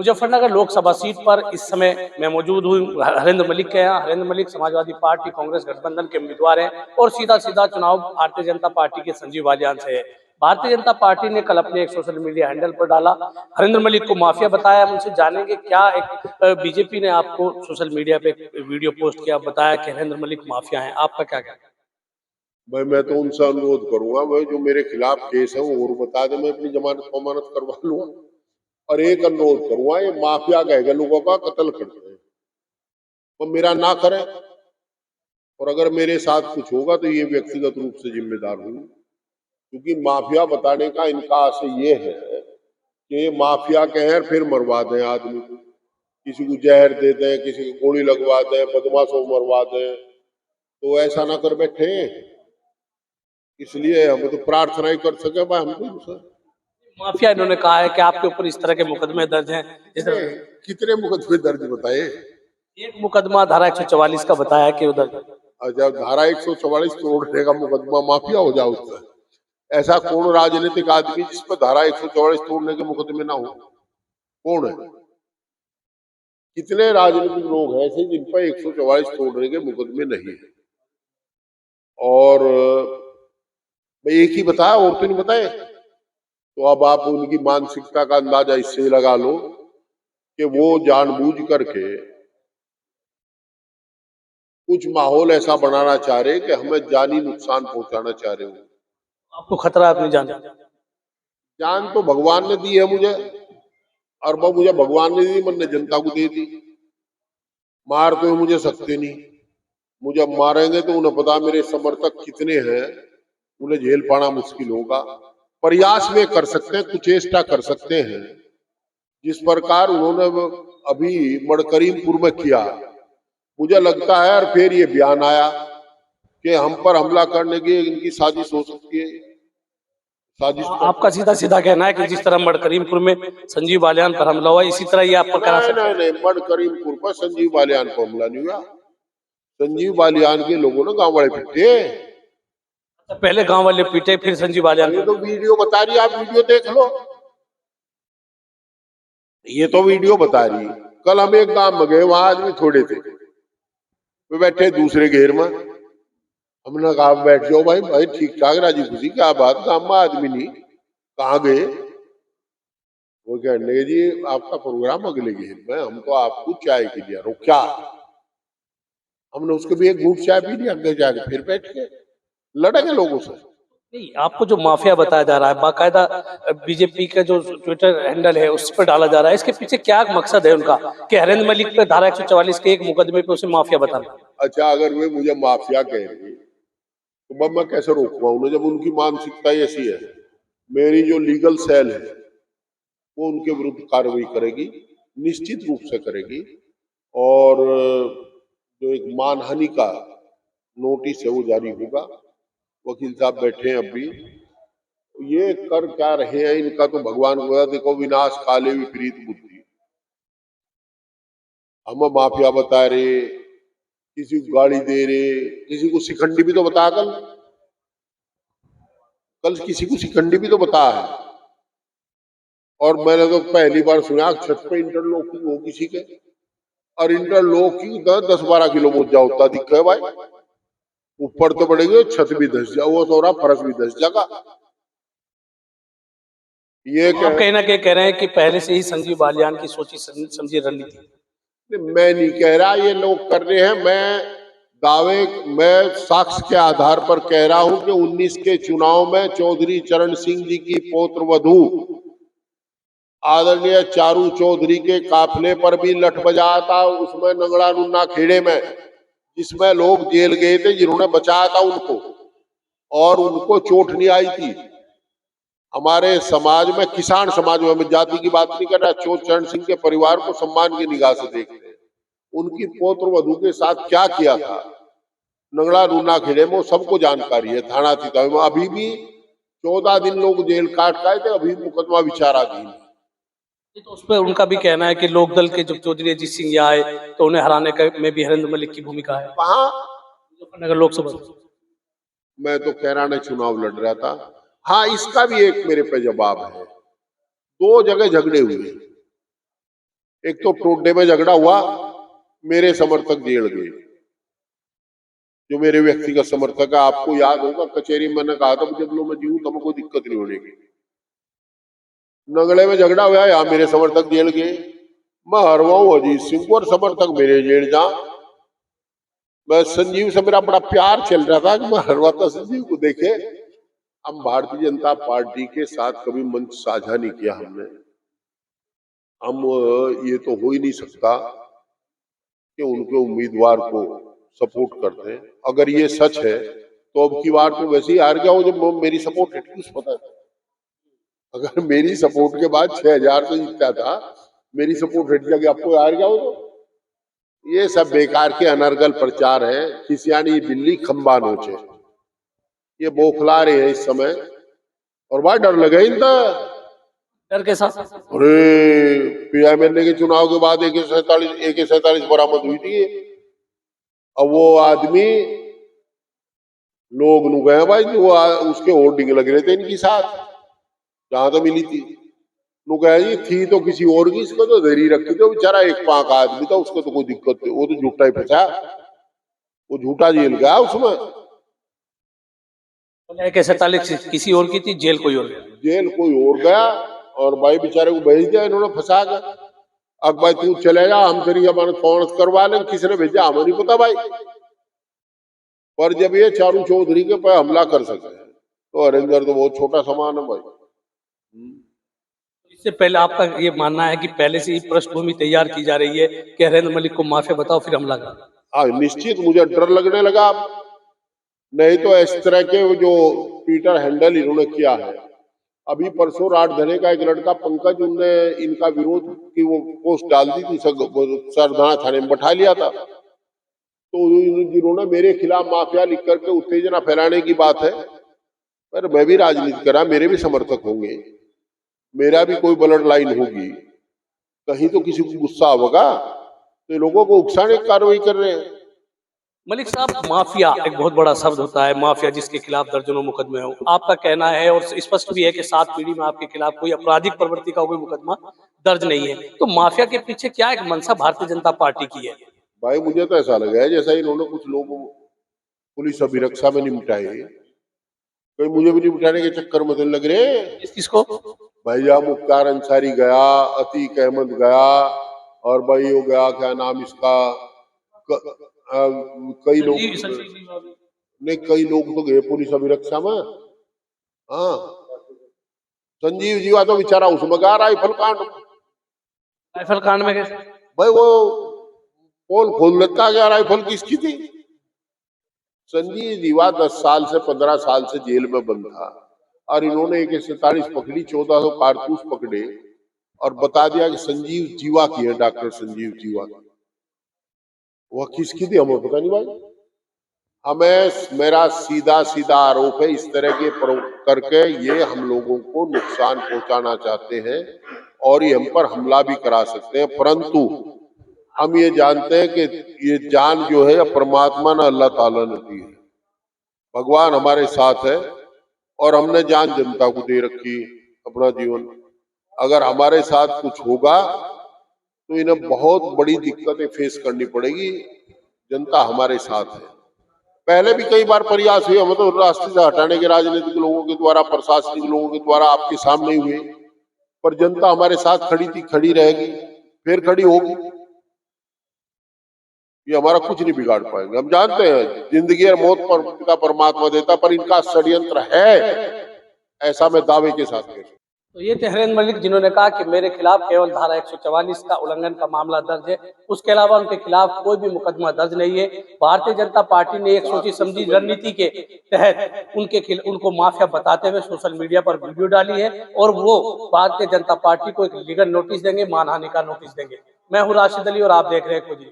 Muzaffarnagar Lok Sabha seat पर इस समय मैं मौजूद हूँ हरेंद्र मलिक के यहाँ। हरेंद्र मलिक समाजवादी पार्टी कांग्रेस गठबंधन के उम्मीदवार हैं और सीधा सीधा चुनाव भारतीय जनता पार्टी के संजीव बालियान से है। भारतीय जनता पार्टी ने कल अपने एक सोशल मीडिया हैंडल पर डाला, हरेंद्र मलिक को माफिया बताया। हम उनसे जानेंगे क्या एक बीजेपी ने आपको सोशल मीडिया पे वीडियो पोस्ट किया, बताया कि हरेंद्र मलिक माफिया है, आपका क्या कहना है? भाई मैं तो उनसे अनुरोध करूंगा, भाई जो मेरे खिलाफ केस है वो और बता दे, मैं अपनी जमानत जमानत करवा लूंगा। और एक अनुरोध करूंगा, ये माफिया कहेगा लोगों का कत्ल करते हैं, वो मेरा ना करें। और अगर मेरे साथ कुछ होगा तो ये व्यक्तिगत रूप से जिम्मेदार हूँ, क्योंकि माफिया बताने का इनका आशय ये है कि ये माफिया के हैं फिर मरवा दें आदमी को, किसी को जहर दे दें, किसी को गोली लगवा दें, बदमाशों को मरवा दें। तो ऐसा ना कर बैठे, इसलिए हम तो प्रार्थना ही कर सके भाई हम तो। माफिया इन्होंने कहा है कि आपके ऊपर इस तरह के मुकदमे दर्ज हैं। कितने मुकदमे दर्ज बताए? एक मुकदमा धारा 144 का बताया कि उधर जब धारा 144 तोड़ने का मुकदमा माफिया हो जाए उससे, ऐसा कौन राजनीतिक आदमी जिस पर धारा 144 तोड़ने के मुकदमे ना हो? कौन है? कितने राजनीतिक लोग हैं ऐसे जिन पर 144 तोड़ने के मुकदमे नहीं है? और एक ही बताया और तो नहीं बताए। तो अब आप उनकी मानसिकता का अंदाजा इससे लगा लो कि वो जानबूझ करके कुछ माहौल ऐसा बनाना चाह रहे कि हमें जानी नुकसान पहुंचाना चाह रहे हो। आपको खतरा है अपनी जान? जान तो भगवान ने दी है मुझे, और वो मुझे भगवान ने दी, मैंने जनता को दे दी। मार तो मुझे सकते नहीं, मुझे मारेंगे तो उन्हें पता मेरे समर्थक कितने हैं, उन्हें झेल पाना मुश्किल होगा। प्रयास में कर सकते हैं, कुचेष्टा कर सकते हैं, जिस प्रकार उन्होंने अभी मड़करीमपुर में किया। मुझे लगता है और फिर ये बयान आया कि हम पर हमला करने की इनकी साजिश हो सकती है। साजिश आपका सीधा सीधा कहना है कि जिस तरह मड़करीमपुर में संजीव बालियान पर हमला हुआ, इसी तरह ये आप पर करा सकते हैं? नहीं, मड़करीमपुर पर संजीव बालियान पर हमला नहीं हुआ। संजीव बालियान के लोगों ने गांव वाले पीटे। पहले गांव वाले पीटे, फिर संजीव बालियान। ये तो वीडियो बता रही है, आप वीडियो देख लो। ये तो वीडियो बता रही है। कल हम एक गांव में गए, वहां आदमी थोड़े थे, वे बैठे दूसरे घेर में। हमने कहा बैठ जाओ भाई, भाई ठीक ठाक राजी खुशी, क्या बात, गांव में आदमी नहीं, कहाँ गए? वो कहने जी आपका प्रोग्राम अगले घेर में, हम तो आपको चाय के लिए रोका। हमने उसके भी एक घूंट चाय पी लिया, आगे जाके फिर बैठ के लड़ेंगे लोगों से। नहीं, आपको जो माफिया बताया जा रहा है, बाकायदा बीजेपी का जो ट्विटर हैंडल है उस पर डाला जा रहा है, इसके पीछे क्या मकसद है उनका कि हरेंद्र मलिक पे धारा 144 के एक मुकदमे पे उसे माफिया बताना? अच्छा, अगर वे मुझे माफिया कह रही तो मैं कैसे रोकूंगा उन्हें, जब उनकी मानसिकता ऐसी है। मेरी जो लीगल सेल है वो उनके विरुद्ध कार्रवाई करेगी, निश्चित रूप से करेगी। और जो एक मानहानि का नोटिस है वो जारी होगा। वकील साहब बैठे हैं अभी, ये कर क्या रहे हैं इनका तो भगवान को देखो, विनाश काले विपरीत बुद्धि। हम माफिया बता रहे, किसी को गाड़ी दे रहे, किसी को शिखंडी भी तो बता, कल किसी को शिखंडी भी तो बता है। और मैंने तो पहली बार सुना छत पे इंटरलॉकिंग हो किसी के, और इंटरलॉकिंग 10-12 किलो मुझा होता दिखे भाई। ऊपर तो बढ़ेंगे, छत भी धस जाओ, वो तो फर्श भी धस जाएगा। ये आप कहीं ना कहीं कह रहे हैं कि पहले से ही संजीव बालियान की सोची समझी रणनीति? मैं नहीं कह रहा, ये लोग कर रहे हैं। मैं साक्ष्य के आधार पर कह रहा हूं कि 19 के चुनाव में चौधरी चरण सिंह जी की पौत्र वधू आदरणीय चारू चौधरी के काफिले पर भी लठ बजाया था, उसमें नंगड़ा नुन्ना खेड़े में, जिसमें लोग जेल गए थे, जिन्होंने बचाया था उनको, और उनको चोट नहीं आई थी। हमारे समाज में, किसान समाज में, जाति की बात नहीं कर रहा, चरण सिंह के परिवार को सम्मान की निगाह से देखते हैं। उनकी पौत्र वधू के साथ क्या किया था नंगड़ा नूना खेड़े में, सबको जानकारी है। थाना थी में अभी भी 14 दिन लोग जेल काट गए थे, अभी मुकदमा विचाराधीन है। तो उस पर उनका भी कहना है कि लोकदल के जब चौधरी अजीत सिंह यहाँ आए तो उन्हें हराने में भी हरेंद्र मलिक की भूमिका है। कहाँ? मुजफ्फरनगर लोकसभा। मैं तो कैराना में चुनाव लड़ रहा था। हाँ, इसका भी एक मेरे पे जवाब है। 2 जगह झगड़े हुए, एक तो टोडे में झगड़ा हुआ, मेरे समर्थक जेल गए, जो मेरे व्यक्तिगत समर्थक है। आपको याद होगा कचहरी में मैंने कहा था जब लोग मैं जीऊं तो कोई दिक्कत नहीं होने की। नगड़े में झगड़ा हुआ, यहाँ मेरे समर्थक जेल गए। मैं हरवाऊं अजीत सिंह को और समर्थक मेरे जेल जा। मैं संजीव से मेरा बड़ा प्यार चल रहा था कि मैं हरवाता संजीव को देखे। हम भारतीय जनता पार्टी के साथ कभी मंच साझा नहीं किया हमने। हम ये तो हो ही नहीं सकता कि उनके उम्मीदवार को सपोर्ट करते हैं। अगर ये सच है तो अब की बार तो वैसे ही हार गया हो जब मेरी सपोर्ट है, कुछ पता है। अगर मेरी सपोर्ट के बाद 6000 से जीतता था, मेरी सपोर्ट हट जाएगी, आपको हार गया हो तो। ये सब बेकार के अनर्गल प्रचार है। खिसियानी बिल्ली खंबा नोचे, ये बौखला रहे हैं इस समय और बड़ा डर लगे इनका। डर के साथ अरे पीएमएलए के चुनाव के बाद AK-47 बरामद हुई थी। अब वो आदमी लोग नु गए भाई, वो उसके होर्डिंग लग रहे थे इनकी साथ, जहां तो मिली थी नु गए जी थी तो किसी और की, इसको तो धरी रखी थी। बेचारा एक पाक आदमी था, उसको तो कोई दिक्कत नहीं, वो तो झूठा ही फंसा, वो झूठा जेल गया उसमें। AK-47 किसी और की थी, जेल कोई और गया। जेल कोई और गया और भाई बेचारे को भेज दिया इन्होंने फंसा कर। अब भाई तू चले जा, हम तेरी जमानत कौन करवा लें, किसने भेजा हमें नहीं पता भाई। पर जब ये चारू चौधरी के पे हमला कर सके तो हरिंदर तो बहुत छोटा सामान है भाई। इससे पहले आपका ये मानना है कि पहले से ही पृष्ठभूमि तैयार की जा रही है कि हरेंद्र मलिक को माफिया बताओ फिर हमला करो? हाँ निश्चित, मुझे डर लगने लगा अब। नहीं तो इस तरह के जो ट्विटर हैंडल इन्होंने किया है। अभी परसों राजधानी का एक लड़का पंकज, उनने इनका विरोध की वो पोस्ट डाल दी थी, सरदाना थाने में बैठा लिया था। तो जिन्होंने मेरे खिलाफ माफिया लिख करके उत्तेजना फैलाने की बात है, पर मैं भी राजनीति करा, मेरे भी समर्थक होंगे, मेरा भी कोई ब्लड लाइन होगी, कहीं तो किसी को गुस्सा होगा, तो लोगों को उकसाने की कार्रवाई कर रहे हैं। मलिक साहब, माफिया एक बहुत बड़ा शब्द होता है, माफिया जिसके खिलाफ दर्जनों मुकदमे हो। आपका कहना है और स्पष्ट भी है कि 7 पीढ़ी में आपके खिलाफ कोई आपराधिक प्रवृत्ति का कोई मुकदमा दर्ज नहीं है। तो माफिया के पीछे क्या एक मंशा भारतीय जनता पार्टी की है? भाई मुझे तो ऐसा लगा है जैसा इन्होंने कुछ लोग पुलिस अभिरक्षा में निपटाए, कोई मुझे भी निपटाने के चक्कर में लग रहे। किसको? भैया मुख्तार अंसारी गया, अतीक अहमद गया, और भाई हो गया क्या नाम इसका, कई लोग नहीं, कई लोग तो गए पुलिस अभिरक्षा में। हाँ संजीव जीवा तो बेचारा उसमें गया राइफल कांड में कैसे? भाई वो पोल खोल लेता गया, राइफल किसकी थी। संजीव जीवा 10 साल से 15 साल से जेल में बंद था और इन्होंने AK-47 पकड़ी, 1400 कारतूस पकड़े और बता दिया कि संजीव जीवा की है, डॉक्टर संजीव जीवा की। वह किसकी थी हमें पता नहीं भाई। हमें मेरा सीधा सीधा आरोप है, इस तरह के करके ये हम लोगों को नुकसान पहुंचाना चाहते हैं और ये हम पर हमला भी करा सकते हैं। परंतु हम ये जानते हैं कि ये जान जो है परमात्मा ने अल्लाह ताला ने दी है, भगवान हमारे साथ है और हमने जान जनता को दे रखी अपना जीवन। अगर हमारे साथ कुछ होगा तो इन्हें बहुत बड़ी दिक्कतें फेस करनी पड़ेगी। जनता हमारे साथ है। पहले भी कई बार प्रयास हुए, हम तो रास्ते से हटाने के राजनीतिक लोगों के द्वारा, प्रशासनिक लोगों के द्वारा आपके सामने हुए, पर जनता हमारे साथ खड़ी थी, खड़ी रहेगी, फिर खड़ी होगी। ये हमारा कुछ नहीं बिगाड़ पाएंगे। हम जानते हैं जिंदगी और मौत पर का परमात्मा देता, पर इनका षड्यंत्र है, ऐसा मैं दावे के साथ कहता हूं। तो ये थे हरेंद्र मलिक, जिन्होंने कहा कि मेरे खिलाफ केवल धारा 144 का उल्लंघन का मामला दर्ज है, उसके अलावा उनके खिलाफ कोई भी मुकदमा दर्ज नहीं है। भारतीय जनता पार्टी ने एक सोची समझी रणनीति के तहत उनको माफिया बताते हुए सोशल मीडिया पर वीडियो डाली है और वो भारतीय जनता पार्टी को एक लीगल नोटिस देंगे, मानहानि का नोटिस देंगे। मैं हूँ राशिद अली और आप देख रहे हैं खुद।